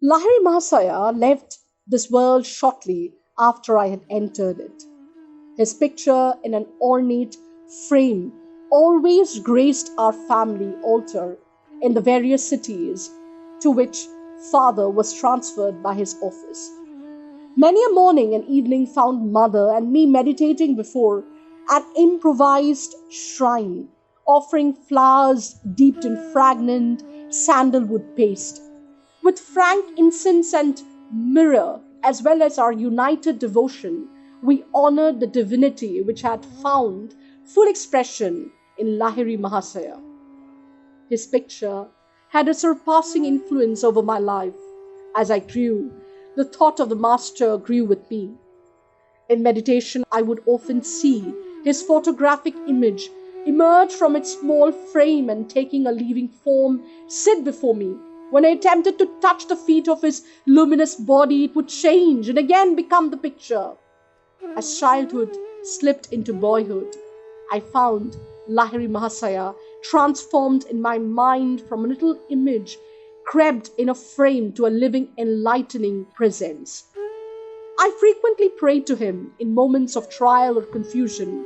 Lahiri Mahasaya left this world shortly after I had entered it. His picture in an ornate frame always graced our family altar in the various cities to which father was transferred by his office. Many a morning and evening found mother and me meditating before an improvised shrine, offering flowers dipped in fragrant sandalwood paste. With frank incense and myrrh, as well as our united devotion, we honored the divinity which had found full expression in Lahiri Mahasaya. His picture had a surpassing influence over my life. As I grew, the thought of the Master grew with me. In meditation, I would often see his photographic image emerge from its small frame and taking a living form sit before me. When I attempted to touch the feet of his luminous body, it would change and again become the picture. As childhood slipped into boyhood, I found Lahiri Mahasaya transformed in my mind from a little image crept in a frame to a living, enlightening presence. I frequently prayed to him in moments of trial or confusion,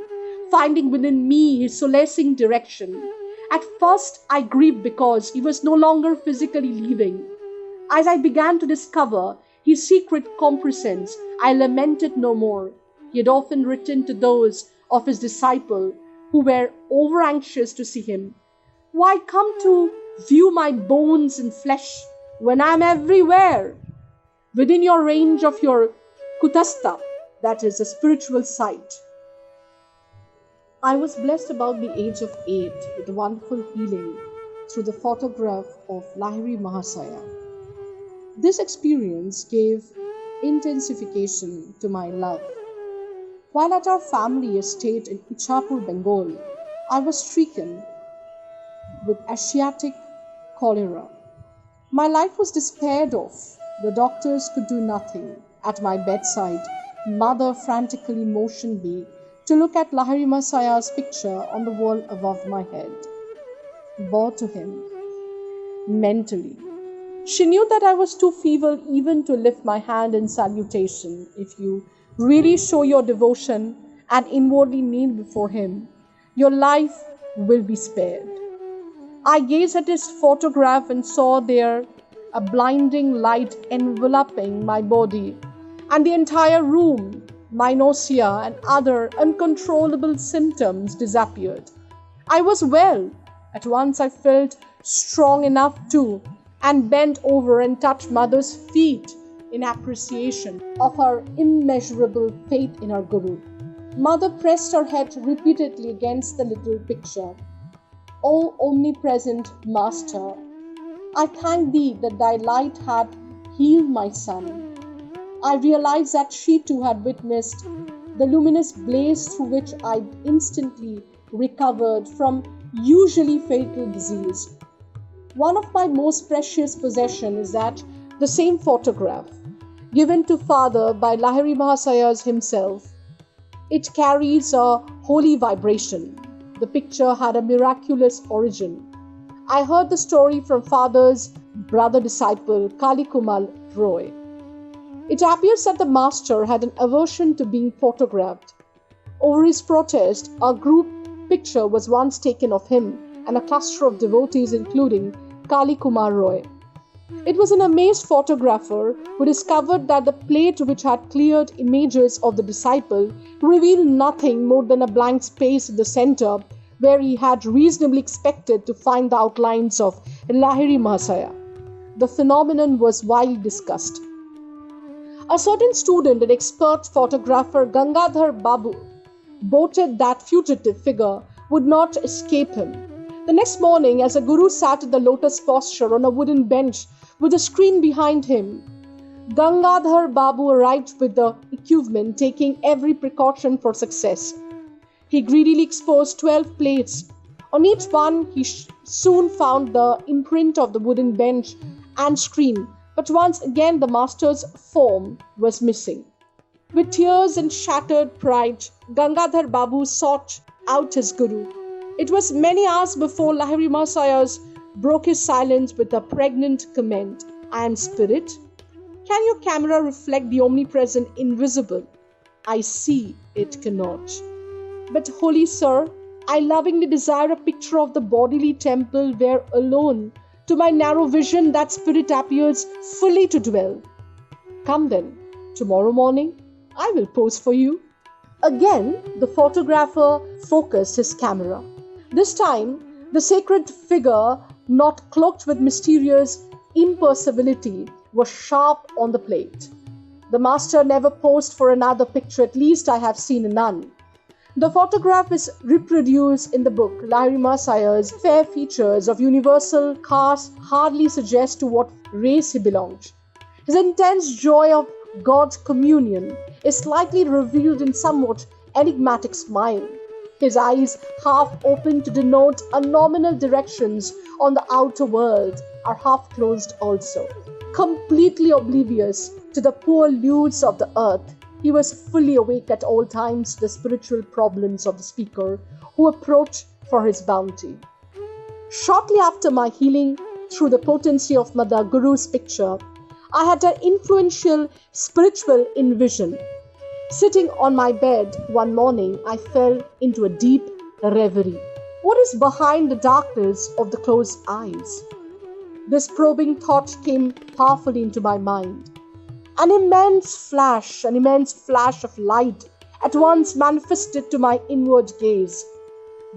finding within me his solacing direction. At first, I grieved because he was no longer physically living. As I began to discover his secret compresence, I lamented no more. He had often written to those of his disciples who were over anxious to see him, "Why come to view my bones and flesh when I am everywhere within your range of your kutastha, that is, a spiritual sight?" I was blessed about the age of 8 with a wonderful healing through the photograph of Lahiri Mahasaya. This experience gave intensification to my love. While at our family estate in Ichapur, Bengal, I was stricken with Asiatic cholera. My life was despaired of. The doctors could do nothing. At my bedside, mother frantically motioned me to look at Lahiri Masaya's picture on the wall above my head. Bow to him mentally. She knew that I was too feeble even to lift my hand in salutation. If you really show your devotion and inwardly kneel before him, your life will be spared. I gazed at his photograph and saw there a blinding light enveloping my body and the entire room. My nausea and other uncontrollable symptoms disappeared. I was well. At once I felt strong enough to and bent over and touched mother's feet in appreciation of her immeasurable faith in her Guru. Mother pressed her head repeatedly against the little picture. "O omnipresent Master, I thank thee that thy light had healed my son." I realized that she too had witnessed the luminous blaze through which I instantly recovered from usually fatal disease. One of my most precious possessions is that the same photograph, given to father by Lahiri Mahasaya himself. It carries a holy vibration. The picture had a miraculous origin. I heard the story from father's brother disciple Kali Kumar Roy. It appears that the master had an aversion to being photographed. Over his protest, a group picture was once taken of him and a cluster of devotees including Kali Kumar Roy. It was an amazed photographer who discovered that the plate which had cleared images of the disciple revealed nothing more than a blank space in the center where he had reasonably expected to find the outlines of Lahiri Mahasaya. The phenomenon was widely discussed. A certain student and expert photographer Gangadhar Babu boasted that fugitive figure would not escape him. The next morning, as the Guru sat in the lotus posture on a wooden bench with a screen behind him, Gangadhar Babu arrived with the equipment, taking every precaution for success. He greedily exposed 12 plates. On each one, he soon found the imprint of the wooden bench and screen. But once again the master's form was missing. With tears and shattered pride, Gangadhar Babu sought out his Guru. It was many hours before Lahiri Mahasaya broke his silence with a pregnant comment. "I am spirit, Can your camera reflect the omnipresent invisible? I see it cannot. But, holy sir, I lovingly desire a picture of the bodily temple where alone, to my narrow vision, that spirit appears fully to dwell. Come then, tomorrow morning, I will pose for you. Again, the photographer focused his camera. This time, the sacred figure, not cloaked with mysterious impersonality, was sharp on the plate. The master never posed for another picture, at least I have seen none. The photograph is reproduced in the book. Lahiri Mahasaya's fair features of universal caste hardly suggest to what race he belonged. His intense joy of God's communion is slightly revealed in somewhat enigmatic smile. His eyes, half open to denote a nominal directions on the outer world, are half closed also. Completely oblivious to the poor lutes of the earth, he was fully awake at all times to the spiritual problems of the speaker who approached for his bounty. Shortly after my healing through the potency of Mother Guru's picture, I had an influential spiritual vision. Sitting on my bed one morning, I fell into a deep reverie. What is behind the darkness of the closed eyes? This probing thought came powerfully into my mind. An immense flash of light at once manifested to my inward gaze.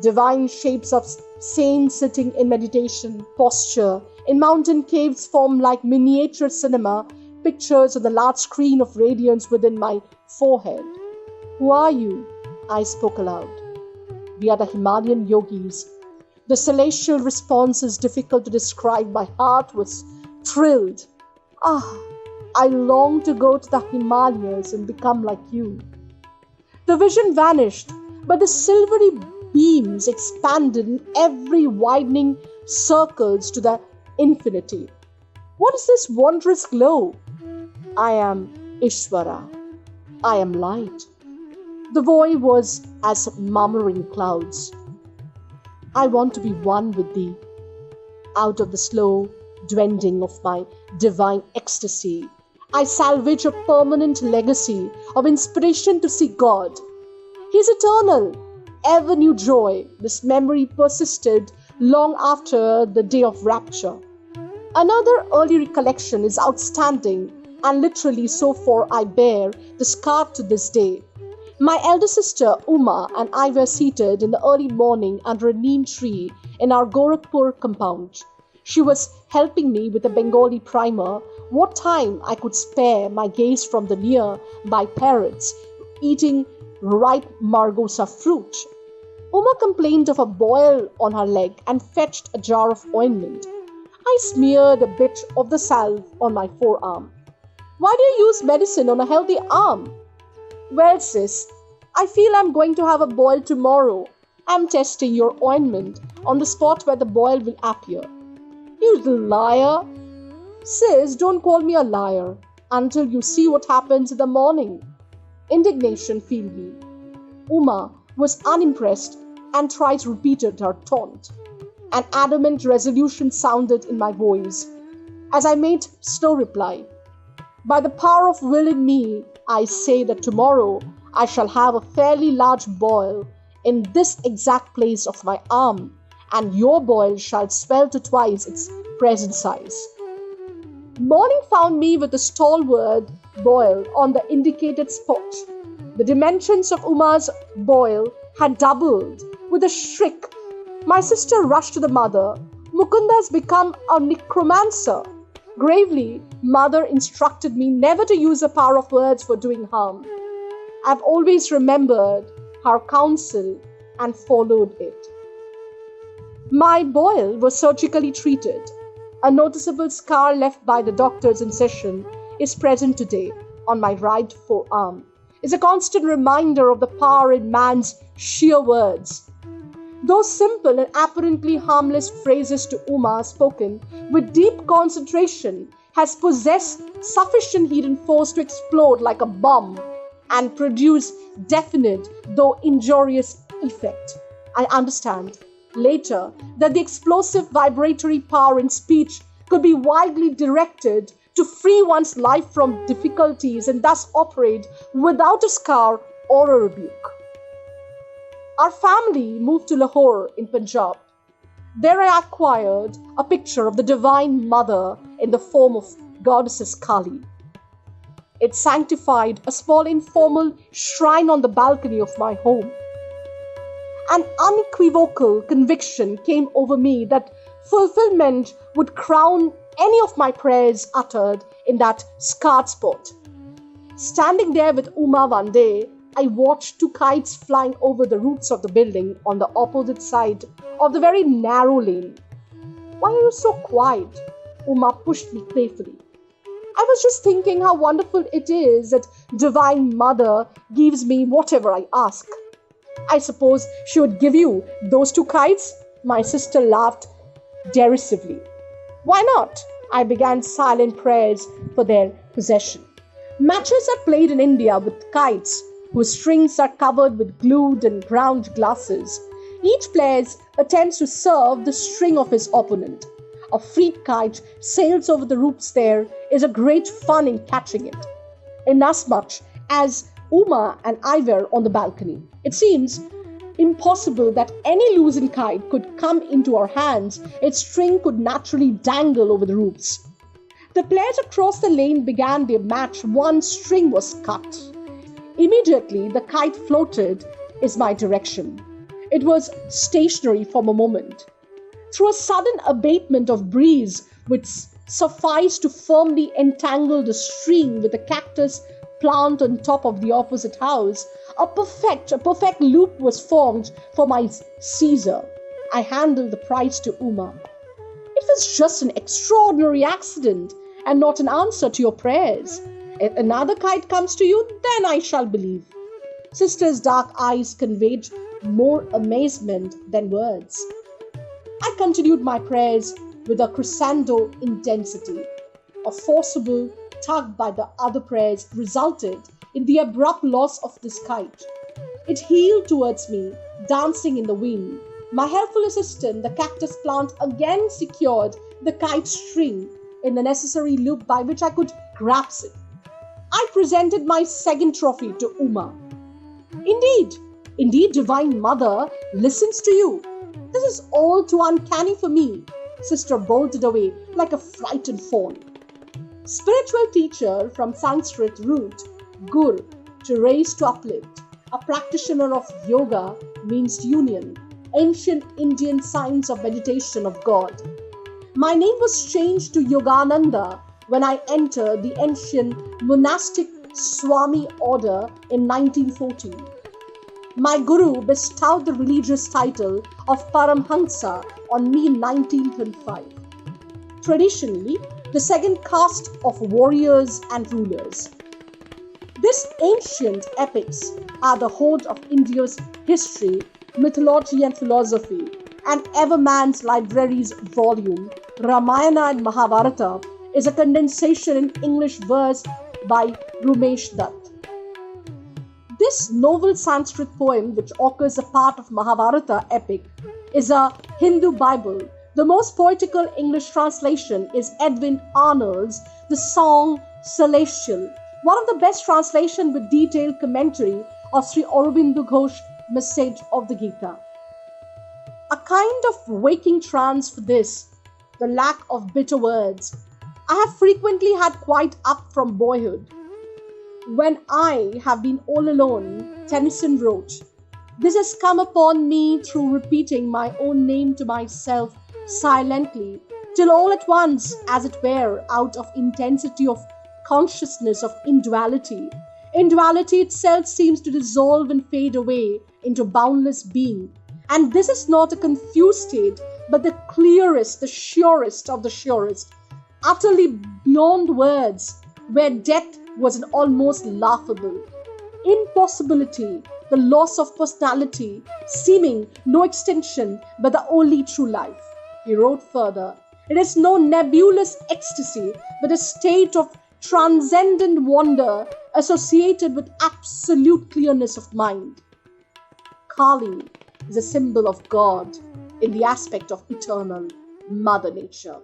Divine shapes of saints sitting in meditation posture in mountain caves formed like miniature cinema pictures on the large screen of radiance within my forehead. Who are you? I spoke aloud. We are the Himalayan yogis. The celestial response is difficult to describe. My heart was thrilled. I long to go to the Himalayas and become like you. The vision vanished, but the silvery beams expanded in every widening circles to the infinity. What is this wondrous glow? I am Ishvara. I am light. The voice was as murmuring clouds. I want to be one with thee. Out of the slow dwindling of my divine ecstasy, I salvage a permanent legacy of inspiration to see God. He is eternal, ever new joy. This memory persisted long after the day of rapture. Another early recollection is outstanding, and literally so far I bear the scar to this day. My elder sister Uma and I were seated in the early morning under a neem tree in our Gorakhpur compound. She was helping me with a Bengali primer. What time I could spare my gaze from the nearby parrots eating ripe margosa fruit. Uma complained of a boil on her leg and fetched a jar of ointment. I smeared a bit of the salve on my forearm. Why do you use medicine on a healthy arm? Well, sis, I feel I'm going to have a boil tomorrow. I'm testing your ointment on the spot where the boil will appear. You little liar. Sis, don't call me a liar until you see what happens in the morning. Indignation filled me. Uma was unimpressed and thrice repeated her taunt. An adamant resolution sounded in my voice as I made slow reply. By the power of will in me, I say that tomorrow I shall have a fairly large boil in this exact place of my arm, and your boil shall swell to twice its present size. Morning found me with a stalwart boil on the indicated spot. The dimensions of Uma's boil had doubled. With a shriek, my sister rushed to the mother. Mukunda has become a necromancer. Gravely, mother instructed me never to use the power of words for doing harm. I've always remembered her counsel and followed it. My boil was surgically treated. A noticeable scar left by the doctor's incision is present today on my right forearm. It's a constant reminder of the power in man's sheer words. Those simple and apparently harmless phrases to Uma, spoken with deep concentration, has possessed sufficient hidden force to explode like a bomb and produce definite, though injurious, effect. I understand later that the explosive vibratory power in speech could be widely directed to free one's life from difficulties and thus operate without a scar or a rebuke. Our family moved to Lahore in Punjab. There I acquired a picture of the Divine Mother in the form of Goddess Kali. It sanctified a small informal shrine on the balcony of my home. An unequivocal conviction came over me that fulfillment would crown any of my prayers uttered in that scarred spot. Standing there with Uma one day, I watched two kites flying over the roofs of the building on the opposite side of the very narrow lane. "Why are you so quiet?" Uma pushed me playfully. "I was just thinking how wonderful it is that Divine Mother gives me whatever I ask." "I suppose she would give you those two kites?" My sister laughed derisively. "Why not?" I began silent prayers for their possession. Matches are played in India with kites whose strings are covered with glued and ground glasses. Each player attempts to serve the string of his opponent. A freed kite sails over the roofs. There is a great fun in catching it. Inasmuch as Uma and I were on the balcony, it seems impossible that any loosened kite could come into our hands. Its string could naturally dangle over the roofs. The players across the lane began their match. One string was cut. Immediately, the kite floated in my direction. It was stationary for a moment. Through a sudden abatement of breeze, which sufficed to firmly entangle the string with a cactus plant on top of the opposite house, a perfect loop was formed for my Caesar. I handed the prize to Uma. "It was just an extraordinary accident and not an answer to your prayers. If another kite comes to you, then I shall believe." Sister's dark eyes conveyed more amazement than words. I continued my prayers with a crescendo intensity. A forcible tug by the other prayers resulted in the abrupt loss of this kite. It heeled towards me, dancing in the wind. My helpful assistant, the cactus plant, again secured the kite string in the necessary loop by which I could grasp it. I presented my second trophy to Uma. Indeed, Divine Mother listens to you. This is all too uncanny for me." Sister bolted away like a frightened fawn. Spiritual teacher from Sanskrit root, gur, to raise, to uplift. A practitioner of yoga means union, ancient Indian science of meditation of God. My name was changed to Yogananda when I entered the ancient monastic Swami order in 1914. My guru bestowed the religious title of Paramhansa on me in 1925. Traditionally, the second caste of warriors and rulers. These ancient epics are the hoard of India's history, mythology and philosophy, and Everman's Library's volume, Ramayana and Mahabharata, is a condensation in English verse by Rumesh Dutt. This novel Sanskrit poem, which occurs a part of Mahabharata epic, is a Hindu Bible. The most poetical English translation is Edwin Arnold's The Song Celestial, one of the best translations with detailed commentary of Sri Aurobindo Ghosh's message of the Gita. A kind of waking trance for this, the lack of bitter words, I have frequently had quite up from boyhood. When I have been all alone, Tennyson wrote, "This has come upon me through repeating my own name to myself silently, till all at once, as it were, out of intensity of consciousness of induality, induality itself seems to dissolve and fade away into boundless being. And this is not a confused state, but the clearest, the surest of the surest, utterly beyond words, where death was an almost laughable impossibility, the loss of personality, seeming no extension but the only true life." He wrote further, "It is no nebulous ecstasy, but a state of transcendent wonder associated with absolute clearness of mind." Kali is a symbol of God in the aspect of eternal Mother Nature.